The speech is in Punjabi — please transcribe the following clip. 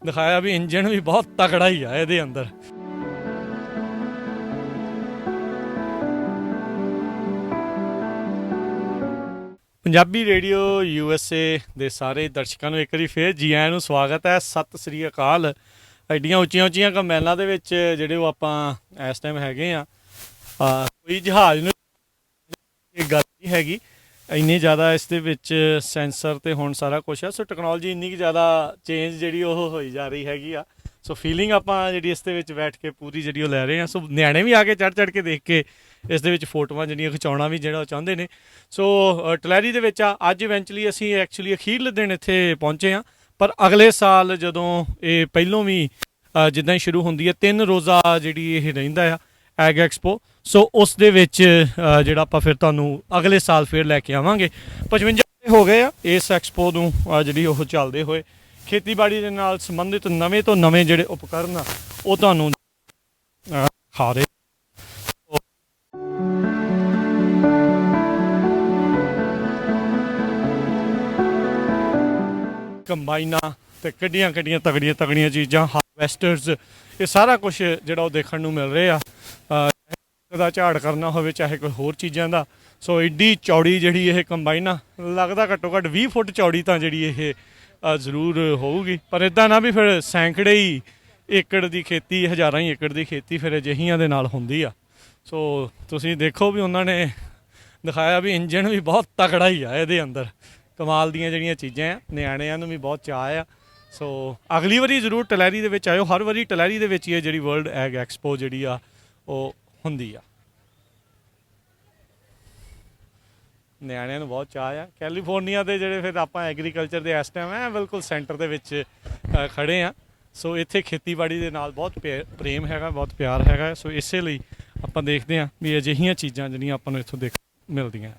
ਦਿਖਾਇਆ ਵੀ ਇੰਜਨ ਵੀ ਬਹੁਤ ਤਕੜਾ ਹੀ ਆ ਇਹਦੇ ਅੰਦਰ। ਪੰਜਾਬੀ ਰੇਡੀਓ USA ਦੇ ਸਾਰੇ ਦਰਸ਼ਕਾਂ ਨੂੰ ਇੱਕ ਵਾਰੀ ਫੇਰ ਜੀ ਆਇਆਂ ਨੂੰ ਸਵਾਗਤ ਹੈ। ਸਤਿ ਸ੍ਰੀ ਅਕਾਲ। ਐਡੀਆਂ ਉੱਚੀਆਂ ਉੱਚੀਆਂ ਕਮੈਲਾਂ ਦੇ ਵਿੱਚ ਜਿਹੜੇ ਉਹ ਆਪਾਂ ਇਸ ਟਾਈਮ ਹੈਗੇ ਆ, ਕੋਈ ਜਹਾਜ਼ ਨੂੰ ਇਹ ਗੱਲ ਨਹੀਂ ਹੈਗੀ, ਇੰਨੀ ਜ਼ਿਆਦਾ ਇਸ ਦੇ ਵਿੱਚ ਸੈਂਸਰ ਤੇ ਹੁਣ ਸਾਰਾ ਕੁਛ ਆ। ਸੋ ਟੈਕਨੋਲੋਜੀ ਇੰਨੀ ਕੁ ਜ਼ਿਆਦਾ ਚੇਂਜ ਜਿਹੜੀ ਉਹ ਹੋਈ ਜਾ ਰਹੀ ਹੈਗੀ ਆ। ਸੋ ਫੀਲਿੰਗ ਆਪਾਂ ਜਿਹੜੀ ਇਸ ਦੇ ਵਿੱਚ ਬੈਠ ਕੇ ਪੂਰੀ ਜਿਹੜੀ ਉਹ ਲੈ ਰਹੇ ਹਾਂ। ਸੋ ਨਿਆਣੇ ਵੀ ਆ ਕੇ ਚੜ੍ਹ ਕੇ ਦੇਖ ਕੇ ਇਸ ਦੇ ਵਿੱਚ ਫੋਟੋਆਂ ਜਿਹੜੀਆਂ ਖਿਚਾਉਣਾ ਵੀ ਜਿਹੜਾ ਉਹ ਚਾਹੁੰਦੇ ਨੇ। ਸੋ ਟਲੈਰੀ ਦੇ ਵਿੱਚ ਆ ਅੱਜ ਇਵੈਂਚੁਅਲੀ ਅਸੀਂ ਐਕਚੁਅਲੀ ਅਖੀਰਲੇ ਦਿਨ ਇੱਥੇ ਪਹੁੰਚੇ ਹਾਂ, ਪਰ ਅਗਲੇ ਸਾਲ ਜਦੋਂ ਇਹ ਪਹਿਲੋਂ ਵੀ ਜਿੱਦਾਂ ਹੀ ਸ਼ੁਰੂ ਹੁੰਦੀ ਹੈ 3 ਰੋਜ਼ਾ ਜਿਹੜੀ ਇਹ ਰਹਿੰਦਾ ਆ ਐਗ ਐਕਸਪੋ। ਸੋ ਉਸ ਦੇ ਵਿੱਚ ਜਿਹੜਾ ਆਪਾਂ ਫਿਰ ਤੁਹਾਨੂੰ ਅਗਲੇ ਸਾਲ ਫਿਰ ਲੈ ਕੇ ਆਵਾਂਗੇ। 55 ਹੋ ਗਏ ਆ ਇਸ ਐਕਸਪੋ ਨੂੰ ਜਿਹੜੀ ਉਹ ਚੱਲਦੇ ਹੋਏ। ਖੇਤੀਬਾੜੀ ਦੇ ਨਾਲ ਸੰਬੰਧਿਤ ਨਵੇਂ ਤੋਂ ਨਵੇਂ ਜਿਹੜੇ ਉਪਕਰਨ ਆ ਉਹ ਤੁਹਾਨੂੰ ਖਾ ਰਹੇ। ਕੰਬਾਈਨਾਂ ਤੇ ਕੱਢੀਆਂ ਤਗੜੀਆਂ ਚੀਜ਼ਾਂ, ਹਾਰਵੈਸਟਰਸ, ਇਹ ਸਾਰਾ ਕੁਛ ਜਿਹੜਾ ਉਹ ਦੇਖਣ ਨੂੰ ਮਿਲ ਰਿਹਾ ਆ। ਦਾ ਝਾੜ ਕਰਨਾ ਹੋਵੇ ਚਾਹੇ ਕੋਈ ਹੋਰ ਚੀਜ਼ਾਂ ਦਾ। ਸੋ ਐਡੀ ਚੌੜੀ ਜਿਹੜੀ ਇਹ ਕੰਬਾਈਨ ਆ, ਲੱਗਦਾ ਘੱਟੋ ਘੱਟ 20 ਫੁੱਟ ਚੌੜੀ ਤਾਂ ਜਿਹੜੀ ਇਹ ਜ਼ਰੂਰ ਹੋਊਗੀ। ਪਰ ਇੱਦਾਂ ਨਾ ਵੀ ਫਿਰ ਸੈਂਕੜੇ ਹੀ ਏਕੜ ਦੀ ਖੇਤੀ, ਹਜ਼ਾਰਾਂ ਹੀ ਏਕੜ ਦੀ ਖੇਤੀ ਫਿਰ ਅਜਿਹੀਆਂ ਦੇ ਨਾਲ ਹੁੰਦੀ ਆ। ਸੋ ਤੁਸੀਂ ਦੇਖੋ ਵੀ ਉਹਨਾਂ ਨੇ ਦਿਖਾਇਆ ਵੀ ਇੰਜਣ ਵੀ ਬਹੁਤ ਤਕੜਾ ਹੀ ਆ ਇਹਦੇ ਅੰਦਰ। ਕਮਾਲ ਦੀਆਂ ਜਿਹੜੀਆਂ ਚੀਜ਼ਾਂ ਆ, ਨਿਆਣਿਆਂ ਨੂੰ ਵੀ ਬਹੁਤ ਚਾਅ ਆ। ਸੋ ਅਗਲੀ ਵਾਰੀ ਜ਼ਰੂਰ ਟਲੈਰੀ ਦੇ ਵਿੱਚ ਆਇਓ। ਹਰ ਵਾਰੀ ਟਲੈਰੀ ਦੇ ਵਿੱਚ ਹੀ ਇਹ ਜਿਹੜੀ ਵਰਲਡ ਐਗ ਐਕਸਪੋ ਜਿਹੜੀ ਆ ਉਹ ਹੁੰਦੀ ਆ। ਨਿਆਣਿਆਂ ਨੂੰ ਬਹੁਤ ਚਾਅ ਆ। ਕੈਲੀਫੋਰਨੀਆ ਦੇ ਜਿਹੜੇ ਫਿਰ ਆਪਾਂ ਐਗਰੀਕਲਚਰ ਦੇ ਇਸ ਟਾਈਮ ਹੈ ਬਿਲਕੁਲ ਸੈਂਟਰ ਦੇ ਵਿੱਚ ਖੜ੍ਹੇ ਆ। ਸੋ ਇੱਥੇ ਖੇਤੀਬਾੜੀ ਦੇ ਨਾਲ ਬਹੁਤ ਪ੍ਰੇਮ ਹੈਗਾ, ਬਹੁਤ ਪਿਆਰ ਹੈਗਾ। ਸੋ ਇਸੇ ਲਈ ਆਪਾਂ ਦੇਖਦੇ ਹਾਂ ਵੀ ਅਜਿਹੀਆਂ ਚੀਜ਼ਾਂ ਜਿਹੜੀਆਂ ਆਪਾਂ ਨੂੰ ਇੱਥੋਂ ਦੇਖ ਮਿਲਦੀਆਂ।